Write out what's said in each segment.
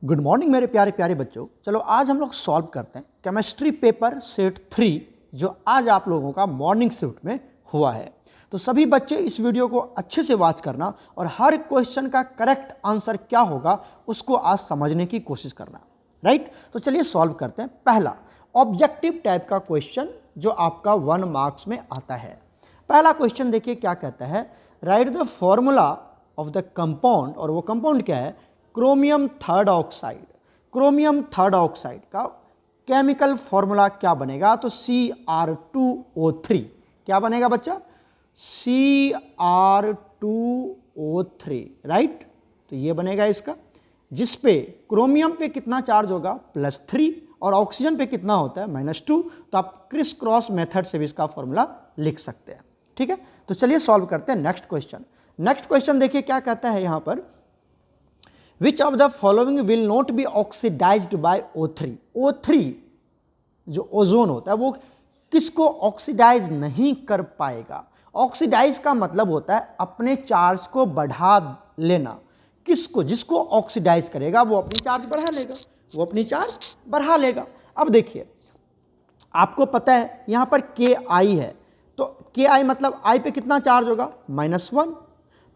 Good morning मेरे प्यारे प्यारे बच्चों। चलो आज हम लोग सॉल्व करते हैं केमिस्ट्री पेपर सेट 3 जो आज आप लोगों का मॉर्निंग शिफ्ट में हुआ है। तो सभी बच्चे इस वीडियो को अच्छे से वॉच करना और हर क्वेश्चन का करेक्ट आंसर क्या होगा उसको आज समझने की कोशिश करना। राइट, तो चलिए सॉल्व करते हैं। पहला ऑब्जेक्टिव टाइप का क्वेश्चन जो आपका 1 मार्क्स में आता है। पहला क्वेश्चन देखिए क्या कहता है, right the formula of the compound, और वो कंपाउंड क्या है, chromium third oxide. Chromium third oxide का केमिकल फॉर्मूला क्या बनेगा? तो Cr2O3 क्या बनेगा बच्चा? Cr2O3, right. तो ये बनेगा इसका, जिस पे क्रोमियम पे कितना चार्ज होगा? +3 और ऑक्सीजन पे कितना होता है? -2। तो आप क्रिस क्रॉस मेथड से भी इसका फॉर्मूला लिख सकते हैं। ठीक है, तो चलिए सॉल्व करते हैं नेक्स्ट क्वेश्चन। नेक्स्ट क्वेश्चन देखिए क्या कहता है यहां पर, Which of the following will not be oxidized by O3? O3 जो ओजोन होता है वो किसको ऑक्सीडाइज नहीं कर पाएगा? ऑक्सीडाइज का मतलब होता है अपने चार्ज को बढ़ा लेना। किसको? जिसको ऑक्सीडाइज करेगा वो अपनी चार्ज बढ़ा लेगा, वो अपनी चार्ज बढ़ा लेगा। अब देखिए आपको पता है यहां पर Ki है, तो Ki मतलब I पे कितना चार्ज होगा? -1।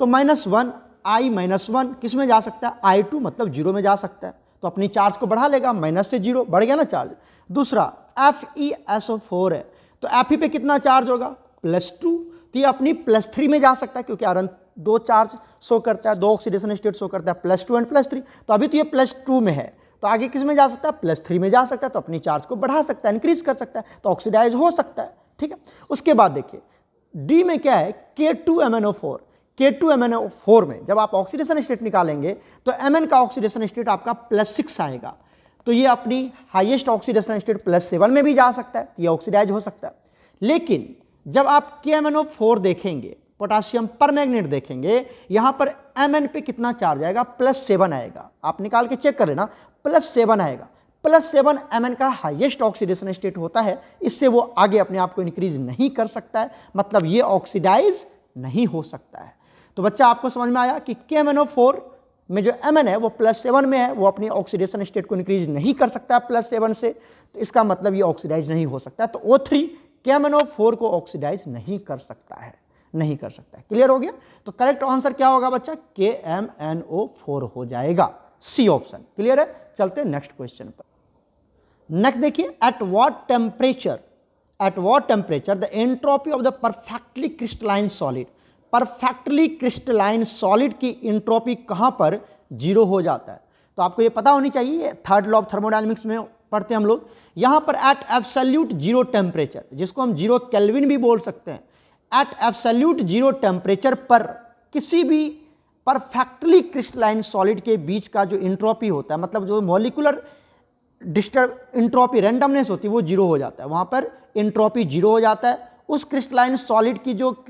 तो -1 I -1 किस में जा सकता है? I2 मतलब 0 में जा सकता है, तो अपनी चार्ज को बढ़ा लेगा, माइनस से 0 बढ़ गया ना चार्ज। दूसरा FeSO4 है, तो Fe पे कितना चार्ज होगा? +2, तो ये अपनी +3 में जा सकता है क्योंकि आयरन 2 चार्ज शो करता है, 2 ऑक्सीडेशन स्टेट शो करता है, +2 एंड +3। तो अभी तो ये +2 में है, तो आगे किस में जा सकता है? +3 में जा सकता है, तो अपनी चार्ज को बढ़ा सकता है, इंक्रीज कर सकता है, तो ऑक्सीडाइज हो सकता है। ठीक है, उसके बाद देखिए डी में क्या है? K2MnO4। K2MnO4 में जब आप ऑक्सीडेशन स्टेट निकालेंगे तो Mn का ऑक्सीडेशन स्टेट आपका +6 आएगा, तो ये अपनी हाईएस्ट ऑक्सीडेशन स्टेट +7 में भी जा सकता है, तो ये ऑक्सीडाइज हो सकता है। लेकिन जब आप KMnO4 देखेंगे, पोटासियम परमैंगनेट देखेंगे, यहां पर Mn पे कितना चार्ज आएगा? +7 आएगा। आप निकाल के चेक कर लेना, +7 आएगा। +7 Mn का हाईएस्ट ऑक्सीडेशन स्टेट होता है, इससे वो आगे अपने आप को इंक्रीज नहीं कर सकता है, मतलब ये ऑक्सीडाइज नहीं हो सकता है। तो बच्चा आपको समझ में आया कि KMnO4 में जो Mn है वो +7 में है, वो अपनी ऑक्सीडेशन स्टेट को इंक्रीज नहीं कर सकता है +7 से, तो इसका मतलब ये ऑक्सीडाइज नहीं हो सकता है। तो O3 KMnO4 को ऑक्सीडाइज नहीं कर सकता है, नहीं कर सकता है। क्लियर हो गया? तो करेक्ट आंसर क्या होगा बच्चा? KMnO4 हो जाएगा, सी ऑप्शन। क्लियर है? चलते हैं नेक्स्ट क्वेश्चन पर। नेक्स्ट देखिए, at what temperature the entropy of the perfectly crystalline solid. Perfectly crystalline solid की एंट्रोपी कहां पर 0 हो जाता है? तो आपको ये पता होनी चाहिए, थर्ड लॉ ऑफ थर्मोडायनामिक्स में पढ़ते हैं हम लोग। यहां पर एट एब्सोल्यूट 0 टेम्परेचर, जिसको हम 0 केल्विन भी बोल सकते हैं, एट एब्सोल्यूट 0 टेम्परेचर पर किसी भी परफेक्टली क्रिस्टलाइन सॉलिड के बीच का जो एंट्रोपी होता है, मतलब जो मॉलिक्यूलर एंट्रोपी रैंडमनेस होती है वो 0 हो जाता है। वहां पर एंट्रोपी 0 हो जाता है। उस क्रिस्टलाइन सॉलिड की जो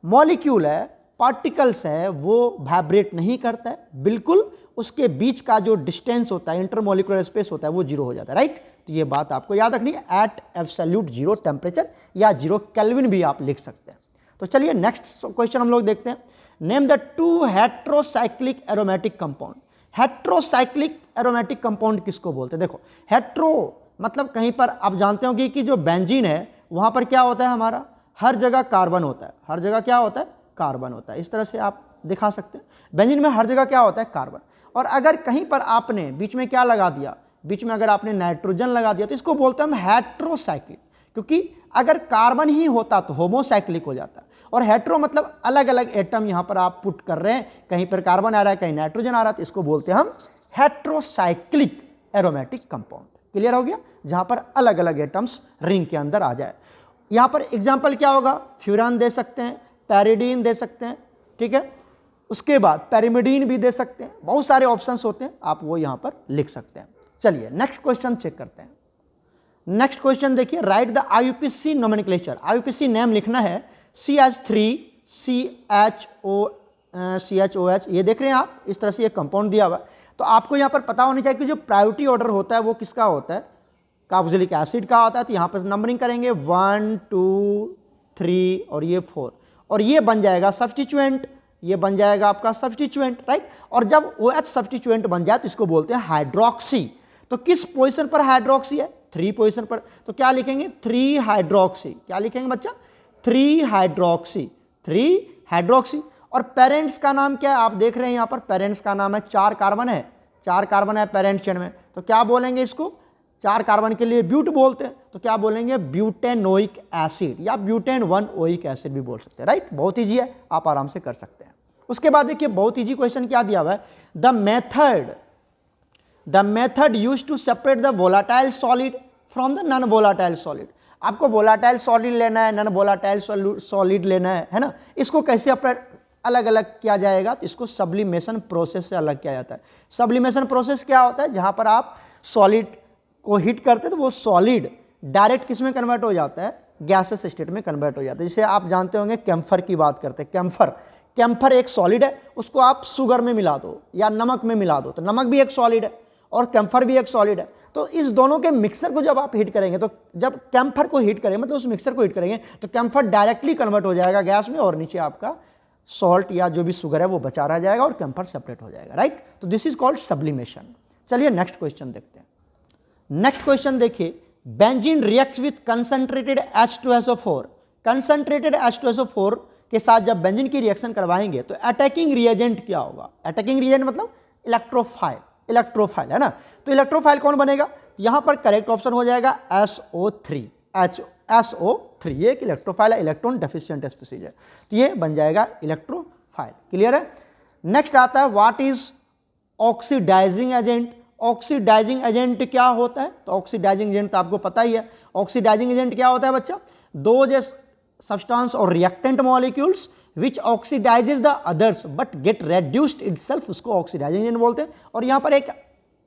मॉलिक्यूल है, पार्टिकल्स है, वो वाइब्रेट नहीं करता है, बिल्कुल उसके बीच का जो डिस्टेंस होता है, इंटरमॉलिक्यूलर स्पेस होता है, वो 0 हो जाता है। राइट, तो ये बात आपको याद रखनी है, एट एब्सोल्यूट 0 टेम्परेचर या 0 केल्विन भी आप लिख सकते हैं। तो चलिए नेक्स्ट क्वेश्चन हम लोग देखते हैं। Name the 2 heterocyclic aromatic compound. Heterocyclic aromatic compound किसको बोलते हैं? देखो, हेट्रो मतलब कहीं पर आप जानते होंगे कि जो बेंजीन है वहां पर क्या होता है, हमारा हर जगह कार्बन होता है, हर जगह क्या होता है? कार्बन होता है। इस तरह से आप दिखा सकते हैं, बेंजीन में हर जगह क्या होता है? कार्बन। और अगर कहीं पर आपने बीच में क्या लगा दिया, बीच में अगर आपने नाइट्रोजन लगा दिया, तो इसको बोलते हैं हम हेट्रोसाइक्लिक, क्योंकि अगर कार्बन ही होता तो होमोसाइक्लिक हो जाता। और हेट्रो मतलब अलग अलग एटम यहां पर आप पुट कर रहे हैं, कहीं पर कार्बन आ रहा है, कहीं नाइट्रोजन आ रहा है, तो इसको बोलते हैं हम हेट्रोसाइक्लिक एरोमेटिक कंपाउंड। क्लियर हो गया? जहां पर अलग अलग एटम्स रिंग के अंदर आ जाए। यहां पर एग्जाम्पल क्या होगा? फ्यूरान दे सकते हैं, पैरिडीन दे सकते हैं, ठीक है, उसके बाद पैरिमिडीन भी दे सकते हैं, बहुत सारे ऑप्शंस होते हैं, आप वो यहां पर लिख सकते हैं। चलिए नेक्स्ट क्वेश्चन चेक करते हैं। नेक्स्ट क्वेश्चन देखिए, right the IUPAC nomenclature. IUPAC name लिखना है CH3CHOH, ये देख रहे हैं आप, इस तरह से ये कंपाउंड दिया हुआ है। तो आपको यहां पर पता होनी चाहिए कि जो प्रायोरिटी ऑर्डर होता है वो किसका होता है? कार्बोक्सिलिक एसिड का होता है। तो यहां पर नंबरिंग करेंगे 1 2 3 और ये 4, और ये बन जाएगा सब्स्टिट्यूएंट, ये बन जाएगा आपका सब्स्टिट्यूएंट, राइट। और जब OH सब्स्टिट्यूएंट बन जाए तो इसको बोलते हैं हाइड्रोक्सी। तो किस पोजीशन पर हाइड्रोक्सी है? 3 पोजीशन पर। तो क्या लिखेंगे? 3 हाइड्रोक्सी। क्या लिखेंगे बच्चा? 3 हाइड्रोक्सी, 3 हाइड्रोक्सी। और पेरेंट्स का नाम क्या है? आप देख रहे हैं यहाँ पर पेरेंट्स का नाम है, 4 कार्बन है, 4 कार्बन है पेरेंट चेन में। तो क्या बोलेंगे इसको? 4 कार्बन के लिए ब्यूट बोलते हैं, तो क्या बोलेंगे? ब्यूटेनोइक एसिड या ब्यूटेन 1 ओइक एसिड भी बोल सकते हैं, राइट। बहुत ईजी है, आप आराम से कर सकते हैं। उसके बाद देखिए बहुत ईजी क्वेश्चन क्या दिया हुआ है, the method use to separate the volatile solid from the non volatile solid. आपको वोलाटाइल सॉलिड लेना है, नॉन वोलाटाइल सॉलिड लेना है ना। इसको कैसे अलग अलग किया जाएगा? तो इसको सब्लिमेशन प्रोसेस से अलग किया जाता है। सब्लिमेशन प्रोसेस क्या होता है? जहां पर आप सॉलिड को हीट करते हैं तो वो सॉलिड डायरेक्ट किस में कन्वर्ट हो जाता है? गैसेस स्टेट में कन्वर्ट हो जाता है। जैसे आप जानते होंगे कैम्फर की बात करते हैं, कैम्फर एक सॉलिड है, उसको आप शुगर में मिला दो या नमक में मिला दो तो नमक भी एक सॉलिड है और कैम्फर भी एक सॉलिड है। तो इस दोनों के मिक्सर को जब आप हीट करेंगे, तो जब कैम्फर को हीट करेंगे मतलब उस मिक्सर को हीट करेंगे तो कैम्फर डायरेक्टली कन्वर्ट हो जाएगा गैस में और नीचे आपका सॉल्ट या जो भी शुगर है वो बचा रह जाएगा और कैम्फर सेपरेट हो जाएगा, राइट। तो दिस इज कॉल्ड सब्लिमेशन। चलिए नेक्स्ट क्वेश्चन देखते हैं। नेक्स्ट क्वेश्चन देखिए, benzene reacts with concentrated H2SO4। Concentrated H2SO4 के साथ जब बेंजीन की रिएक्शन करवाएंगे तो अटैकिंग रिएजेंट क्या होगा? अटैकिंग रिएजेंट मतलब इलेक्ट्रोफाइल है ना। तो इलेक्ट्रोफाइल कौन बनेगा? यहां पर करेक्ट ऑप्शन हो जाएगा SO3। SO3 ये एक इलेक्ट्रोफाइल है, इलेक्ट्रॉन डेफिशिएंट स्पीशीज है, तो ये बन जाएगा इलेक्ट्रोफाइल। क्लियर है। नेक्स्ट आता है what is oxidising agent. Oxidising agent क्या होता है? तो ऑक्सीडाइजिंग एजेंट तो आपको पता ही है। ऑक्सीडाइजिंग एजेंट क्या होता है बच्चा? दो सब्सटेंस और reactant molecules which oxidises the others but get reduced itself, उसको ऑक्सीडाइजिंग एजेंट बोलते हैं। और यहां पर एक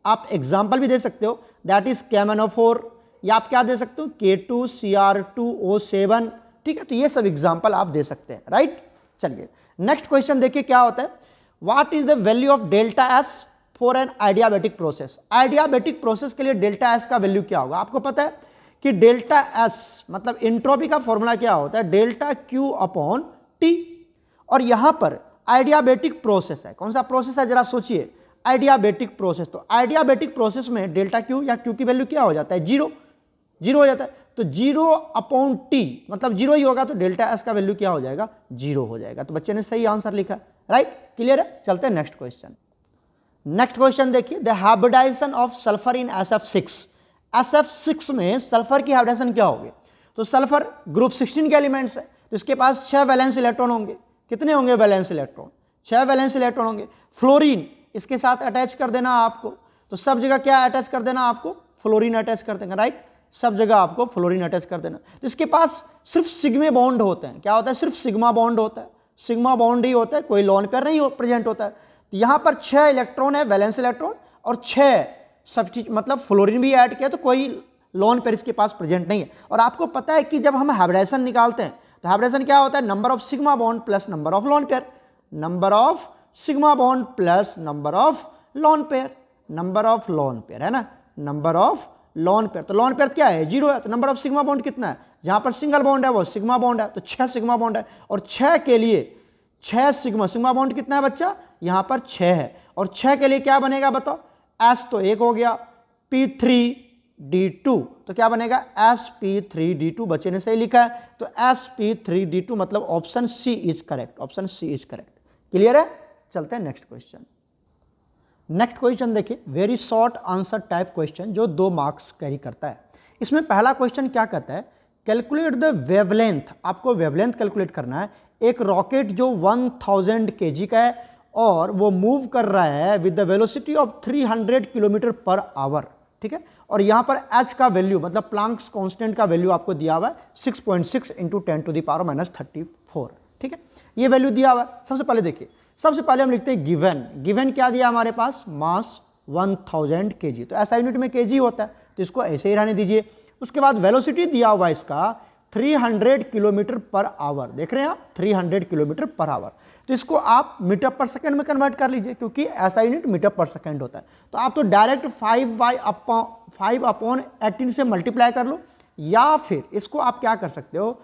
आप एग्जांपल भी दे सकते हो, दैट इज KMnO4, या आप क्या दे सकते हो? K2Cr2O7, ठीक है। तो ये सब एग्जांपल आप दे सकते हैं, राइट। चलिए नेक्स्ट क्वेश्चन देखिए क्या होता है, what is the value of delta S for an adiabatic process. Adiabatic process के लिए डेल्टा एस का वैल्यू क्या होगा? आपको पता है कि डेल्टा एस मतलब एंट्रोपी का फॉर्मूला क्या होता है? Delta Q upon T। और यहां पर आइडियाबैटिक प्रोसेस है, कौन सा प्रोसेस है जरा सोचिए? आइडियाबैटिक प्रोसेस। तो आइडियाबैटिक प्रोसेस में डेल्टा Q या Q की वैल्यू क्या हो जाता है? 0 हो जाता है। तो 0 अपॉन T मतलब 0 ही होगा, तो डेल्टा एस का वैल्यू क्या हो जाएगा? 0 हो जाएगा। तो बच्चे ने सही आंसर लिखा, राइट। क्लियर है। चलते हैं नेक्स्ट क्वेश्चन। नेक्स्ट क्वेश्चन देखिए, the hybridisation of sulphur in SF6। SF6 में सल्फर की हाइब्रिडाइजेशन क्या होगी? तो सल्फर ग्रुप 16 के एलिमेंट्स है, तो इसके पास 6 वैलेंस इलेक्ट्रॉन होंगे। कितने होंगे वैलेंस इलेक्ट्रॉन? 6 वैलेंस इलेक्ट्रॉन होंगे। फ्लोरीन इसके साथ अटैच कर देना आपको, तो सब जगह क्या अटैच कर देना आपको? फ्लोरीन अटैच कर देंगे, राइट। सब जगह आपको फ्लोरीन अटैच कर देना। तो इसके पास सिर्फ सिग्मा बॉन्ड होते हैं। क्या होता है? सिर्फ सिग्मा बॉन्ड होता है, सिग्मा बॉन्ड ही होता है, कोई लोन पेयर नहीं प्रेजेंट होता है। तो यहां पर 6 इलेक्ट्रॉन है वैलेंस इलेक्ट्रॉन और 6 सब्स्टिट्यूट मतलब फ्लोरीन भी ऐड किया, तो कोई लोन पेयर इसके पास प्रेजेंट नहीं है। और आपको पता है कि जब हम हाइब्रिडाइजेशन निकालते हैं तो हाइब्रिडाइजेशन क्या होता है? Number of sigma bond plus number of lone pair, number of sigma bond plus number of lone pair, number of lone pair है ना, नंबर ऑफ लोन पेयर। तो लोन पेयर क्या है? 0 है। तो नंबर ऑफ सिग्मा बॉन्ड कितना है? जहां पर सिंगल बॉन्ड है वो सिग्मा बॉन्ड है, तो 6 सिग्मा बॉन्ड है। और 6 के लिए 6 सिग्मा बॉन्ड कितना है बच्चा? यहां पर 6 है। और 6 के लिए क्या बनेगा बताओ? S तो 1 हो गया, P3D2 तो क्या बनेगा? sp3d2। बच्चे ने सही लिखा है, तो sp3d2 मतलब option C is correct, option C is correct. Clear है। चलते हैं नेक्स्ट क्वेश्चन। नेक्स्ट क्वेश्चन देखिए, very short answer type question जो 2 मार्क्स कैरी करता है। इसमें पहला क्वेश्चन क्या कहता है? Calculate the wavelength. आपको वेवलेंथ कैलकुलेट करना है। एक रॉकेट जो 1000 kg का है और वो मूव कर रहा है with the velocity of 300 kilometre per hour, ठीक है। और यहां पर h का वैल्यू मतलब प्लांक्स कांस्टेंट का वैल्यू आपको दिया हुआ है 6.6 × 10⁻⁻34, ठीक है। ये वैल्यू दिया हुआ है। सबसे पहले देखिए, सबसे पहले हम लिखते हैं गिवन क्या दिया हमारे पास? मास 1000 kg। तो ऐसा यूनिट में kg होता है, तो इसको ऐसे ही रहने दीजिए। उसके बाद वेलोसिटी दिया हुआ है इसका 300 किलोमीटर पर आवर। देख रहे हैं आप, 300 किलोमीटर पर आवर। तो इसको आप मीटर पर सेकंड में कन्वर्ट कर लीजिए, क्योंकि ऐसा यूनिट मीटर पर सेकंड होता है। तो आप तो डायरेक्ट 5/18 से मल्टीप्लाई कर लो, या फिर इसको आप क्या कर सकते हो?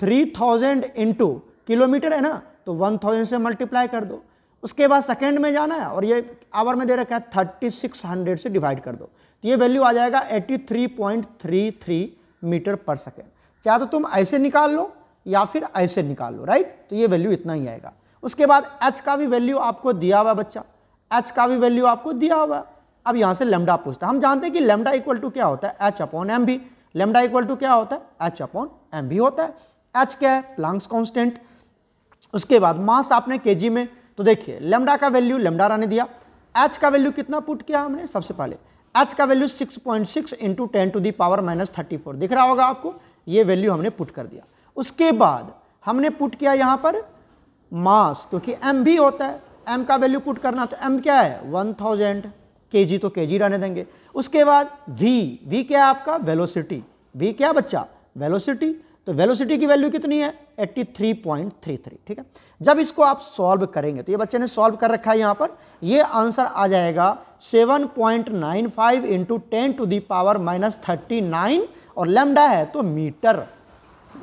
3000 इंटू किलोमीटर है ना, तो 1000 से मल्टीप्लाई कर दो। उसके बाद सेकेंड में जाना है और ये आवर में दे रखा है 3600 से डिवाइड कर दो तो ये वैल्यू आ जाएगा 83.33 मीटर पर सेकेंड। चाहे तो तुम ऐसे निकाल लो या फिर ऐसे निकाल लो, राइट। तो ये वैल्यू इतना ही आएगा। उसके बाद h का भी वैल्यू आपको दिया हुआ बच्चा, h का भी वैल्यू आपको दिया हुआ। अब यहाँ से लैम्डा पूछता है। हम जानते हैं कि लैम्डा इक्वल टू क्या होता है, h/mv। लैम्डा इक्वल टू क्या होता है, h/mv होता है। h क्या है, प्लैंक्स कांस्टेंट। उसके बाद मास आपने केजी में, तो देखिए लैम्डा का वैल्यू लैम्डा रहने दिया, h का वैल्यू कितना पुट किया हमने, सबसे पहले h का वैल्यू 6.6 इंटू 10⁻34 दिख रहा होगा आपको, ये वैल्यू हमने पुट कर दिया। उसके बाद हमने पुट किया यहाँ पर मास, क्योंकि m भी होता है, m का वैल्यू पुट करना, तो m क्या है 1000 kg, तो kg रहने देंगे। उसके बाद v क्या है आपका, वेलोसिटी। v क्या बच्चा, वेलोसिटी। तो वेलोसिटी की वैल्यू कितनी है 83.33, ठीक है। जब इसको आप सॉल्व करेंगे तो ये बच्चे ने सॉल्व कर रखा है यहाँ पर, ये आंसर आ जाएगा 7.95 इंटू 10⁻39 और लैम्डा है तो मीटर,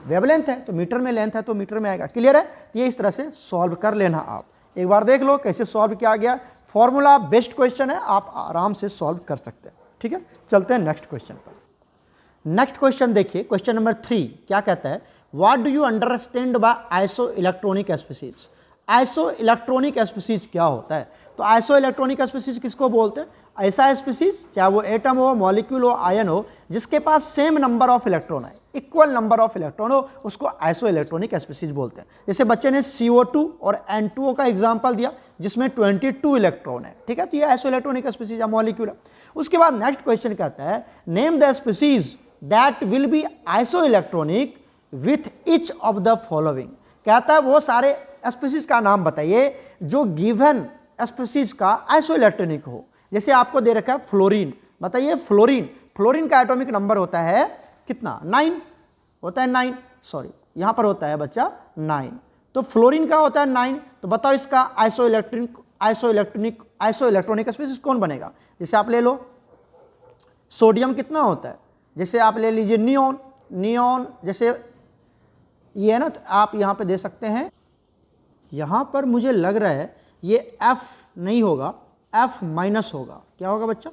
वेवलेंथ है तो मीटर में, लेंथ है तो मीटर में आएगा। क्लियर है, ये इस तरह से सॉल्व कर लेना। आप एक बार देख लो कैसे सॉल्व किया गया, फॉर्मूला बेस्ड क्वेश्चन है, आप आराम से सॉल्व कर सकते हैं, ठीक है। चलते हैं नेक्स्ट क्वेश्चन पर। नेक्स्ट क्वेश्चन देखिए, क्वेश्चन नंबर 3 क्या कहता है, what do you understand by iso electronic species. Iso electronic species क्या होता है, तो आइसो इलेक्ट्रॉनिक स्पीसीज किसको बोलते हैं, ऐसा स्पीसीज चाहे वो एटम हो, मॉलिक्यूल हो, आयन हो, जिसके पास सेम नंबर ऑफ इलेक्ट्रॉन है, इक्वल नंबर ऑफ इलेक्ट्रॉन हो, उसको आइसो इलेक्ट्रॉनिक स्पीसीज बोलते हैं। जैसे बच्चे ने CO2 और N2O का एग्जांपल दिया जिसमें 22 इलेक्ट्रॉन है, ठीक है, तो ये आइसो इलेक्ट्रॉनिक स्पीसीज या मॉलिक्यूल है। उसके बाद नेक्स्ट क्वेश्चन कहता है, name the species that will be iso electronic with each of the following. कहता है वो सारे स्पीसीज का नाम बताइए जो गिवन स्पीसीज का आइसो इलेक्ट्रॉनिक हो। जैसे आपको दे रखा है फ्लोरीन, बताइए फ्लोरीन, फ्लोरीन का एटॉमिक नंबर होता है कितना, 9 होता है, 9 सॉरी यहाँ पर होता है बच्चा 9, तो फ्लोरीन का होता है 9। तो बताओ इसका आइसो इलेक्ट्रॉनिक स्पीसीज कौन बनेगा। जैसे आप ले लो सोडियम कितना होता है, जैसे आप ले लीजिए नियोन, जैसे ये है ना, तो आप यहाँ पे दे सकते हैं, यहाँ पर मुझे लग रहा है ये F नहीं होगा, F माइनस होगा। क्या होगा बच्चा,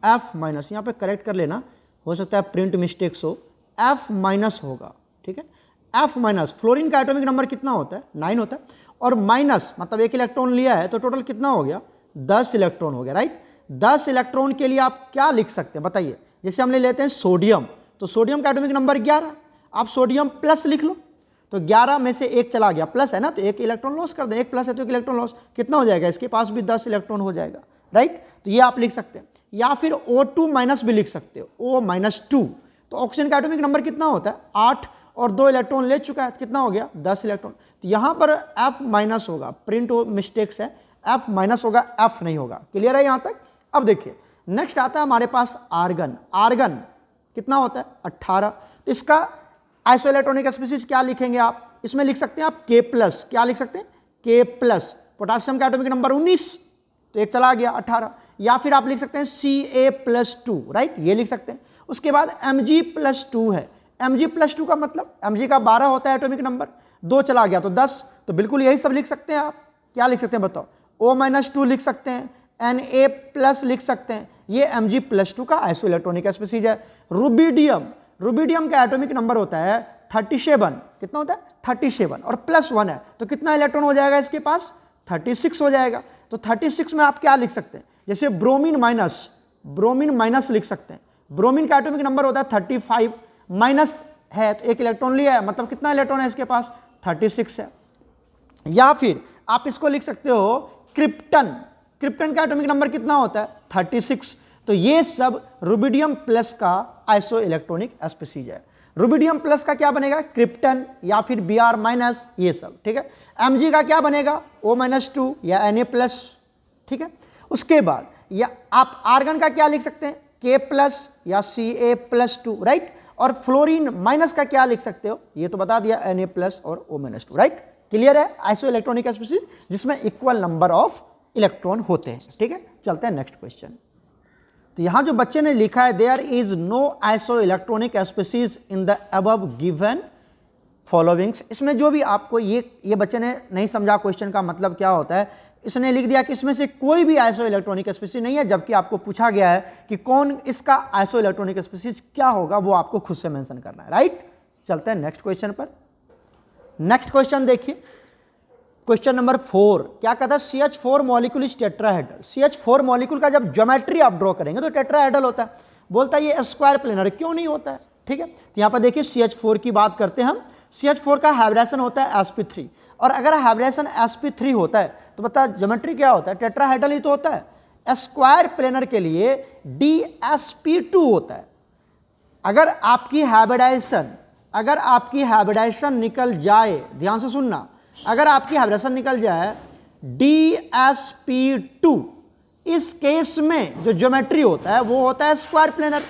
F माइनस, यहाँ पे करेक्ट कर लेना, हो सकता है प्रिंट मिस्टेक्स हो, F माइनस होगा, ठीक है। F माइनस, फ्लोरीन का एटॉमिक नंबर कितना होता है, 9 होता है, और माइनस मतलब 1 इलेक्ट्रॉन लिया है तो टोटल कितना हो गया, 10 इलेक्ट्रॉन हो गया, राइट। 10 इलेक्ट्रॉन के लिए आप क्या लिख सकते हैं बताइए। जैसे हमने लेते हैं सोडियम, तो सोडियम का एटॉमिक नंबर 11, आप सोडियम प्लस लिख लो, तो 11 में से 1 चला गया, प्लस है ना, तो 1 इलेक्ट्रॉन लॉस कर दें, 1 प्लस है तो 1 इलेक्ट्रॉन लॉस, कितना हो जाएगा, इसके पास भी 10 इलेक्ट्रॉन हो जाएगा, राइट। तो ये आप लिख सकते हैं, या फिर O2 माइनस भी लिख सकते हो, O-2। तो ऑक्सीजन का एटॉमिक नंबर कितना होता है 8 और 2 इलेक्ट्रॉन ले चुका है, कितना हो गया 10 इलेक्ट्रॉन। तो यहाँ पर F माइनस होगा, प्रिंट मिस्टेक्स है, F माइनस होगा, F नहीं होगा। क्लियर है यहाँ तक। अब देखिए नेक्स्ट आता है हमारे पास आर्गन। आर्गन कितना होता है 18। तो इसका आइसो इलेक्ट्रॉनिक स्पीसीज क्या लिखेंगे आप, इसमें लिख सकते हैं आप K+, क्या लिख सकते हैं K+। पोटासियम का एटॉमिक नंबर 19, तो एक चला गया 18, या फिर आप लिख सकते हैं Ca+2, राइट, ये लिख सकते हैं। उसके बाद Mg+2 है, Mg+2 का मतलब Mg का 12 होता है एटॉमिक नंबर, 2 चला गया तो 10, तो बिल्कुल यही सब लिख सकते हैं आप। क्या लिख सकते हैं बताओ, O-2 लिख सकते हैं, Na+ लिख सकते हैं, ये Mg+2 का आइसो इलेक्ट्रॉनिक स्पीसीज है। रुबिडियम, रुबिडियम का एटॉमिक नंबर होता है 37, कितना होता है 37, और +1 है तो कितना इलेक्ट्रॉन हो जाएगा इसके पास 36 हो जाएगा। तो 36 में आप क्या लिख सकते हैं, जैसे ब्रोमीन माइनस लिख सकते हैं। ब्रोमीन का एटॉमिक नंबर होता है 35, माइनस है तो 1 इलेक्ट्रॉन लिया है, मतलब कितना इलेक्ट्रॉन है इसके पास 36 है। या फिर आप इसको लिख सकते हो क्रिप्टन, क्रिप्टन का एटॉमिक नंबर कितना होता है 36। तो ये सब रुबिडियम प्लस का आइसो इलेक्ट्रॉनिक स्पीसीज है। रुबिडियम प्लस का क्या बनेगा क्रिप्टन या फिर Br-, ये सब, ठीक है। Mg का क्या बनेगा O-2 या Na+, ठीक है। उसके बाद या आप आर्गन का क्या लिख सकते हैं K+ या Ca+2, राइट। और फ्लोरीन माइनस का क्या लिख सकते हो, ये तो बता दिया Na+ और O-2, राइट। क्लियर है, आइसो इलेक्ट्रॉनिक स्पीसीज जिसमें इक्वल नंबर ऑफ इलेक्ट्रॉन होते हैं, ठीक है। चलते हैं नेक्स्ट क्वेश्चन। तो यहां जो बच्चे ने लिखा है there is no isoelectronic species in the above given followings, इसमें जो भी आपको ये बच्चे ने नहीं समझा क्वेश्चन का मतलब क्या होता है, इसने लिख दिया कि इसमें से कोई भी आइसो इलेक्ट्रॉनिक स्पीशीज नहीं है, जबकि आपको पूछा गया है कि कौन इसका आइसो इलेक्ट्रॉनिक स्पीशीज क्या होगा, वो आपको खुद से मेंशन करना है, राइट। चलते हैं नेक्स्ट क्वेश्चन पर। नेक्स्ट क्वेश्चन देखिए, क्वेश्चन नंबर 4 क्या कहता है, CH4 molecule is tetrahedral. CH4 molecule का जब ज्योमेट्री आप ड्रॉ करेंगे तो टेट्राहेड्रल होता है। बोलता है ये स्क्वायर प्लेनर क्यों नहीं होता है, ठीक है। तो यहाँ पर देखिए CH4 की बात करते हैं हम। CH4 का हाइब्रिडेशन होता है sp3, और अगर हाइब्रिडेशन sp3 होता है तो बता ज्योमेट्री क्या होता है, टेट्राहेड्रल ही तो होता है। स्क्वायर प्लेनर के लिए dsp2 होता है। अगर आपकी हाइब्रिडेशन निकल जाए, ध्यान से सुनना, अगर आपकी हाइब्रिडेशन निकल जाए dsp2, इस केस में जो ज्योमेट्री होता है वो होता है स्क्वायर प्लेनर,